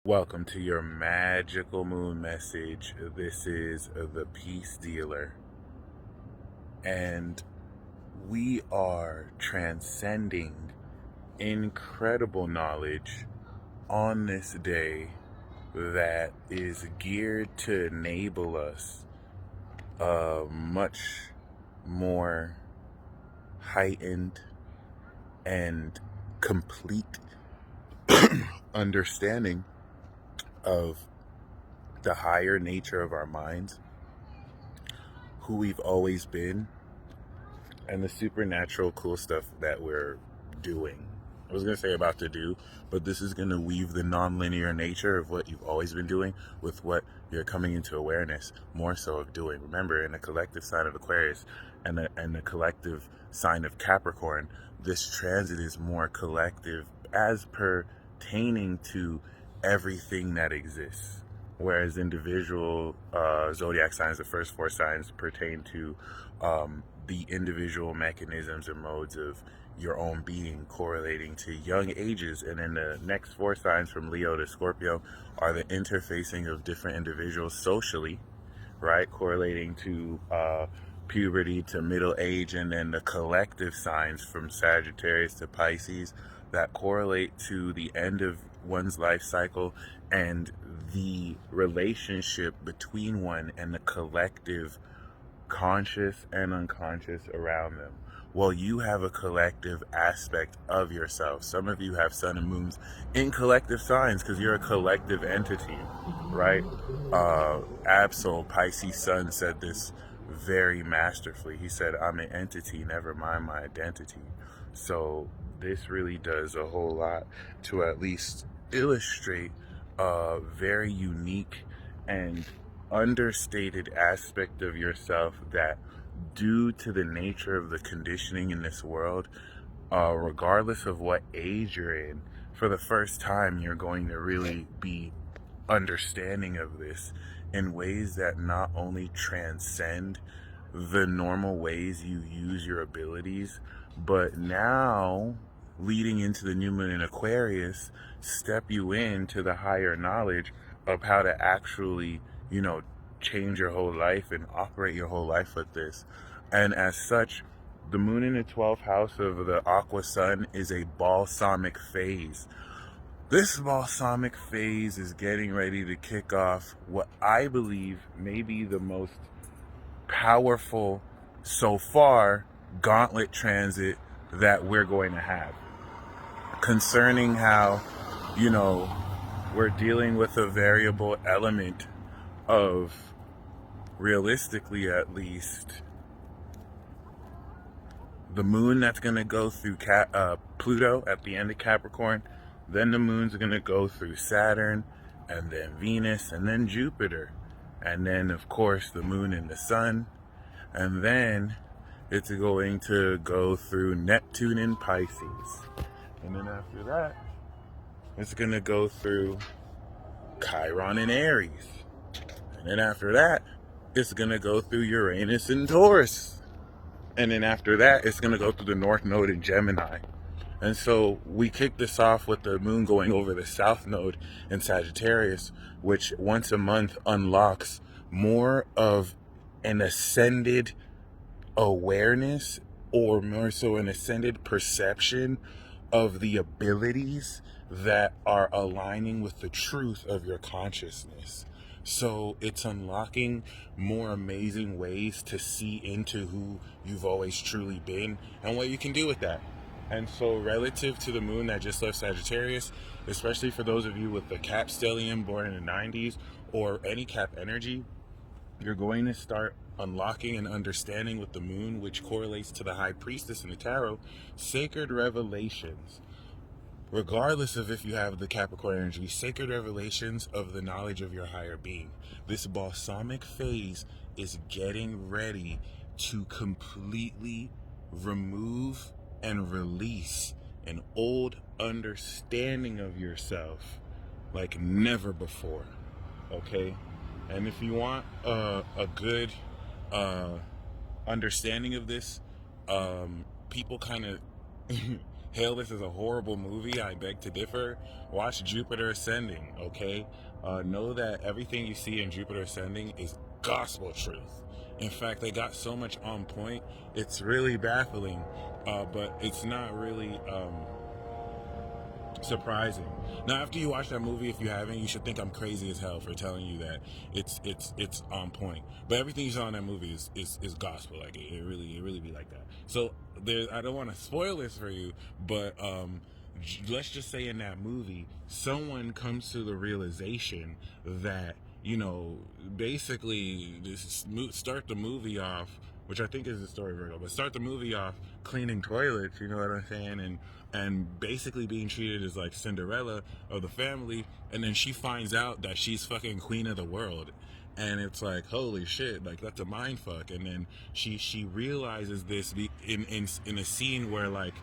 Welcome to your magical moon message. This is the Peace Dealer, and we are transcending incredible knowledge on this day that is geared to enable us a much more heightened and complete understanding of the higher nature of our minds, who we've always been, and the supernatural cool stuff that we're doing. I was going to say about to do, but this is going to weave the non-linear nature of what you've always been doing with what you're coming into awareness more so of doing. Remember, in the collective sign of Aquarius and the collective sign of Capricorn, this transit is more collective as pertaining to everything that exists, whereas individual zodiac signs, the first four signs, pertain to the individual mechanisms and modes of your own being correlating to young ages. And then the next four signs, from Leo to Scorpio, are the interfacing of different individuals socially, right, correlating to puberty to middle age. And then the collective signs, from Sagittarius to Pisces, that correlate to the end of one's life cycle and the relationship between one and the collective conscious and unconscious around them. Well, you have a collective aspect of yourself. Some of you have sun and moons in collective signs because you're a collective entity, right? Absol, Pisces sun, said this very masterfully. He said, "I'm an entity, never mind my identity." So this really does a whole lot to at least illustrate a very unique and understated aspect of yourself that, due to the nature of the conditioning in this world, regardless of what age you're in, for the first time you're going to really be understanding of this in ways that not only transcend the normal ways you use your abilities, but now, leading into the new moon in Aquarius, step you into the higher knowledge of how to actually, change your whole life and operate your whole life with this. And as such, the moon in the 12th house of the Aqua Sun is a balsamic phase. This balsamic phase is getting ready to kick off what I believe may be the most powerful so far gauntlet transit that we're going to have, concerning how, we're dealing with a variable element of, realistically at least, the moon that's going to go through Pluto at the end of Capricorn. Then the moon's going to go through Saturn, and then Venus, and then Jupiter, and then of course the moon and the sun, and then it's going to go through Neptune in Pisces, and then after that it's going to go through Chiron in Aries, and then after that it's going to go through Uranus in Taurus, and then after that it's going to go through the North Node in Gemini. And so we kick this off with the moon going over the South Node in Sagittarius, which once a month unlocks more of an ascended awareness, or more so an ascended perception of the abilities that are aligning with the truth of your consciousness. So it's unlocking more amazing ways to see into who you've always truly been and what you can do with that. And so relative to the moon that just left Sagittarius, especially for those of you with the Cap stellium born in the 90s or any Cap energy, you're going to start unlocking and understanding with the moon, which correlates to the High Priestess in the Tarot, sacred revelations. Regardless of if you have the Capricorn energy, sacred revelations of the knowledge of your higher being. This balsamic phase is getting ready to completely remove and release an old understanding of yourself like never before, okay? And if you want a good understanding of this, people kind of hail this as a horrible movie, I beg to differ. Watch Jupiter Ascending, okay? Know that everything you see in Jupiter Ascending is gospel truth. In fact, they got so much on point, it's really baffling, but it's not really surprising. Now, after you watch that movie, if you haven't, you should think I'm crazy as hell for telling you that it's on point. But everything you saw in that movie is gospel. Like it really be like that. So there, I don't want to spoil this for you, but let's just say in that movie, someone comes to the realization that, you know, basically start the movie off, which I think is the story, Virgo, but start the movie off cleaning toilets, you know what I'm saying, and basically being treated as like Cinderella of the family, and then she finds out that she's fucking queen of the world, and it's like, holy shit, like that's a mind fuck. And then she realizes this in a scene where like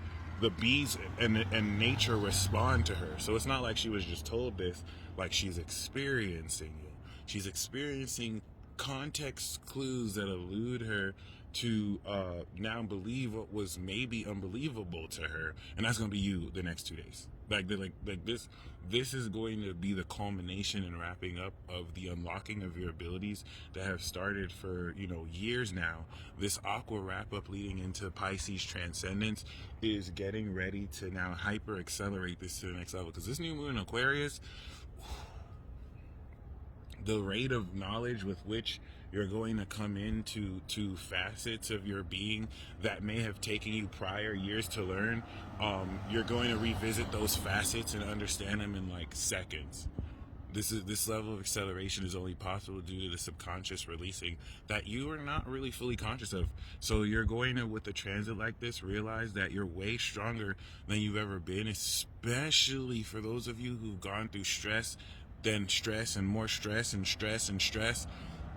the bees and nature respond to her. So it's not like she was just told this, like she's experiencing it. She's experiencing context clues that elude her to now believe what was maybe unbelievable to her, and that's gonna be you the next 2 days. Like this is going to be the culmination and wrapping up of the unlocking of your abilities that have started for, you know, years now. This aqua wrap up leading into Pisces Transcendence is getting ready to now hyper accelerate this to the next level, because this new moon in Aquarius, the rate of knowledge with which you're going to come into facets of your being that may have taken you prior years to learn, you're going to revisit those facets and understand them in like seconds. This level of acceleration is only possible due to the subconscious releasing that you are not really fully conscious of. So you're going to, with a transit like this, realize that you're way stronger than you've ever been, especially for those of you who've gone through stress, then stress and more stress and stress and stress.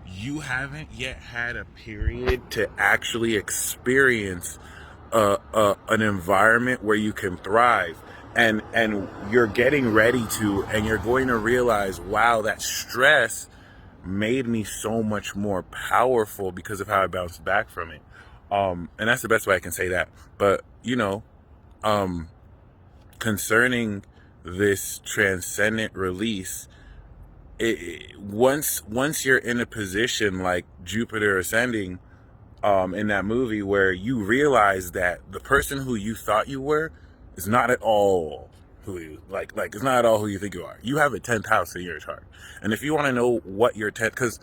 You haven't yet had a period to actually experience an environment where you can thrive, and you're getting ready to, and you're going to realize, wow, that stress made me so much more powerful because of how I bounced back from it. And that's the best way I can say that. But you know, concerning this transcendent release, once you're in a position like Jupiter Ascending in that movie, where you realize that the person who you thought you were is not at all who you like it's not at all who you think you are. You have a 10th house in your chart, and if you want to know what your 10th, because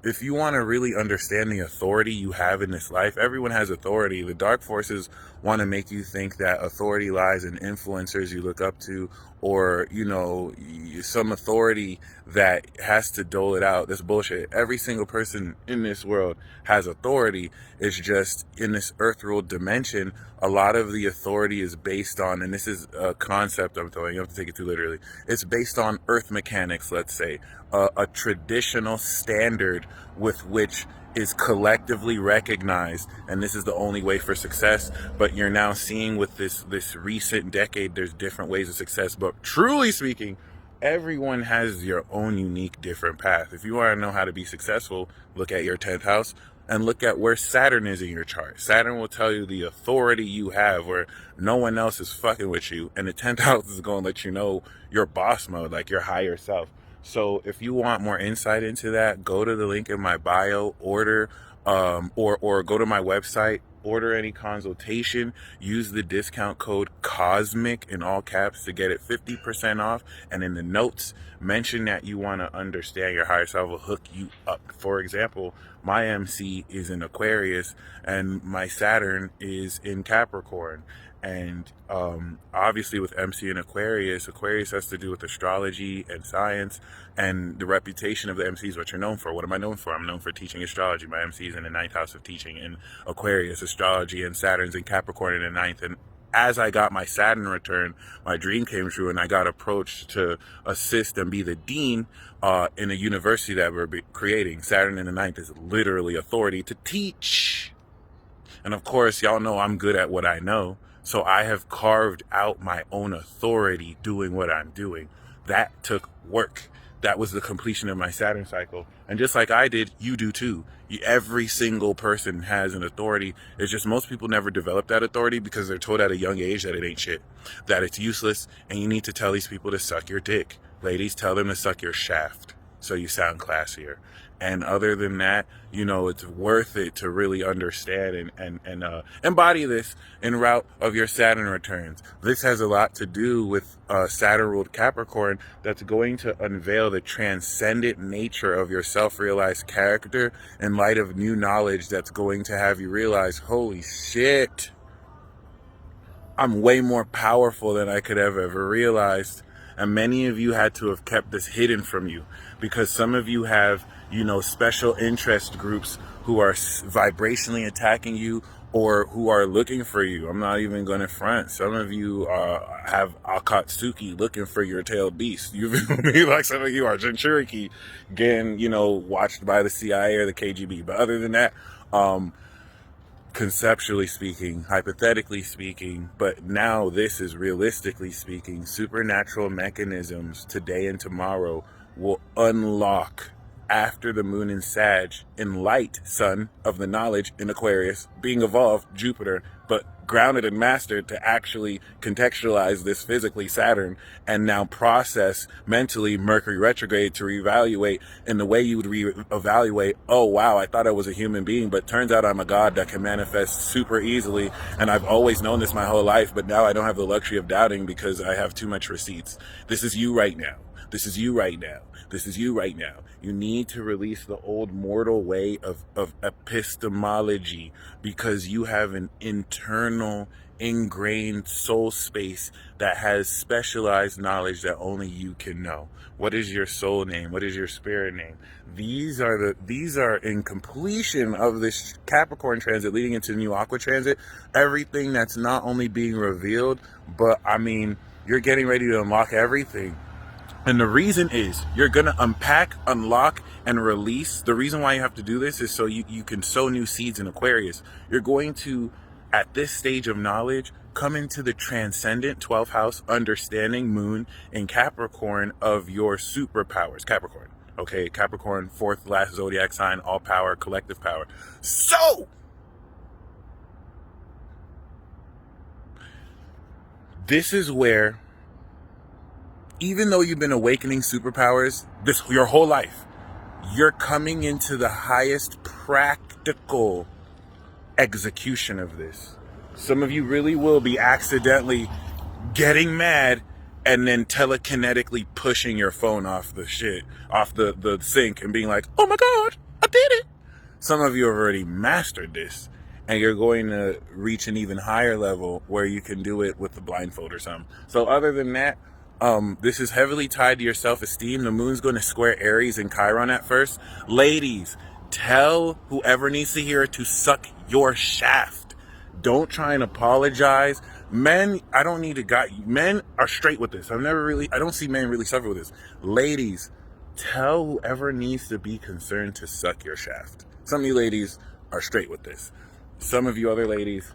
if you want to really understand the authority you have in this life, everyone has authority. The dark forces want to make you think that authority lies in influencers you look up to, or, you know, some authority that has to dole it out. That's bullshit. Every single person in this world has authority. It's just in this earth ruled dimension, a lot of the authority is based on, and this is a concept I'm throwing, you have to take it too literally, it's based on earth mechanics, let's say, a traditional standard with which is collectively recognized, and this is the only way for success. But you're now seeing with this recent decade, there's different ways of success. But truly speaking, everyone has your own unique different path. If you want to know how to be successful, look at your 10th house and look at where Saturn is in your chart. Saturn will tell you the authority you have where no one else is fucking with you, and the 10th house is going to let you know your boss mode, like your higher self. So if you want more insight into that, go to the link in my bio, order, or go to my website, order any consultation, use the discount code COSMIC in all caps to get it 50% off. And in the notes, mention that you want to understand your higher self, will hook you up. For example, my MC is in Aquarius and my Saturn is in Capricorn. And obviously with MC and Aquarius has to do with astrology and science, and the reputation of the MC is what you're known for. What am I known for? I'm known for teaching astrology. My MC is in the 9th house of teaching in Aquarius astrology, and Saturn's in Capricorn in the 9th. And as I got my Saturn return, my dream came true, and I got approached to assist and be the dean in a university that we're creating. Saturn in the 9th is literally authority to teach. And of course, y'all know I'm good at what I know. So I have carved out my own authority doing what I'm doing. That took work. that was the completion of my Saturn cycle. And just like I did, you do too. Every single person has an authority. It's just most people never develop that authority because they're told at a young age that it ain't shit, that it's useless, and you need to tell these people to suck your dick. Ladies, tell them to suck your shaft so you sound classier. And other than that, it's worth it to really understand and embody this en route of your Saturn returns. This has a lot to do with Saturn ruled Capricorn that's going to unveil the transcendent nature of your self-realized character in light of new knowledge that's going to have you realize, holy shit, I'm way more powerful than I could have ever realized. And many of you had to have kept this hidden from you because some of you have, special interest groups who are vibrationally attacking you or who are looking for you. I'm not even going to front. Some of you have Akatsuki looking for your tailed beast. You feel me? Like some of you are Jinchuriki getting, watched by the CIA or the KGB. But other than that, conceptually speaking, hypothetically speaking, but now this is realistically speaking, supernatural mechanisms today and tomorrow will unlock after the moon in Sag in light sun of the knowledge in Aquarius being evolved Jupiter, but grounded and mastered to actually contextualize this physically Saturn and now process mentally Mercury retrograde to reevaluate in the way you would reevaluate, oh wow, I thought I was a human being, but turns out I'm a god that can manifest super easily, and I've always known this my whole life, but now I don't have the luxury of doubting because I have too much receipts. This is you right now. This is you right now. This is you right now. You need to release the old mortal way of epistemology because you have an internal ingrained soul space that has specialized knowledge that only you can know. What is your soul name? What is your spirit name? These are in completion of this Capricorn transit leading into the new Aqua transit. Everything that's not only being revealed, but you're getting ready to unlock everything. And the reason is you're going to unpack, unlock, and release. The reason why you have to do this is so you can sow new seeds in Aquarius. You're going to, at this stage of knowledge, come into the transcendent 12th house understanding moon in Capricorn of your superpowers. Capricorn. Okay, Capricorn, fourth last zodiac sign, all power, collective power. So, this is where, even though you've been awakening superpowers your whole life, you're coming into the highest practical execution of this. Some of you really will be accidentally getting mad and then telekinetically pushing your phone off the sink and being like, oh my God, I did it. Some of you have already mastered this and you're going to reach an even higher level where you can do it with the blindfold or something. So other than that, this is heavily tied to your self-esteem. The moon's going to square Aries and Chiron at first. Ladies, tell whoever needs to hear it to suck your shaft. Don't try and apologize. Men, I don't need to men are straight with this. I don't see men really suffer with this. Ladies, tell whoever needs to be concerned to suck your shaft. Some of you ladies are straight with this. Some of you other ladies,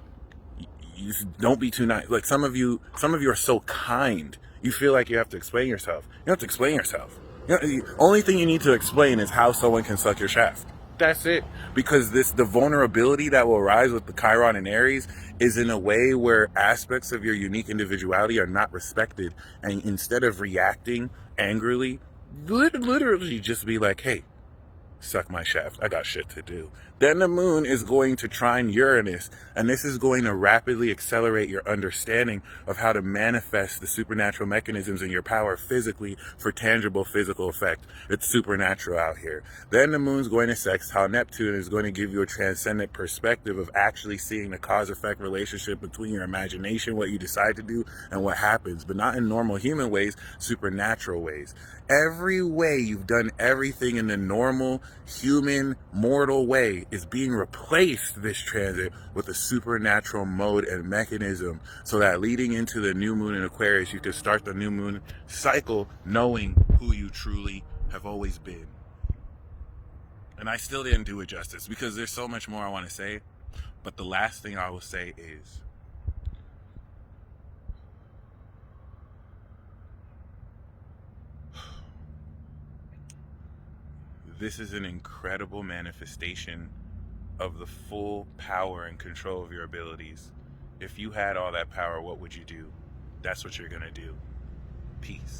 you don't be too nice. Like some of you are so kind. You feel like you have to explain yourself. You don't have to explain yourself. The only thing you need to explain is how someone can suck your shaft. That's it. Because the vulnerability that will arise with the Chiron and Aries is in a way where aspects of your unique individuality are not respected. And instead of reacting angrily, literally just be like, hey, suck my shaft. I got shit to do. Then the moon is going to trine Uranus, and this is going to rapidly accelerate your understanding of how to manifest the supernatural mechanisms in your power physically for tangible physical effect. It's supernatural out here. Then the moon's going to sextile Neptune is going to give you a transcendent perspective of actually seeing the cause-effect relationship between your imagination, what you decide to do, and what happens, but not in normal human ways, supernatural ways. Every way you've done everything in the normal, human, mortal way is being replaced this transit with a supernatural mode and mechanism so that leading into the new moon in Aquarius, you can start the new moon cycle knowing who you truly have always been. And I still didn't do it justice because there's so much more I want to say. But the last thing I will say is, This is an incredible manifestation of the full power and control of your abilities. If you had all that power, what would you do? That's what you're going to do. Peace.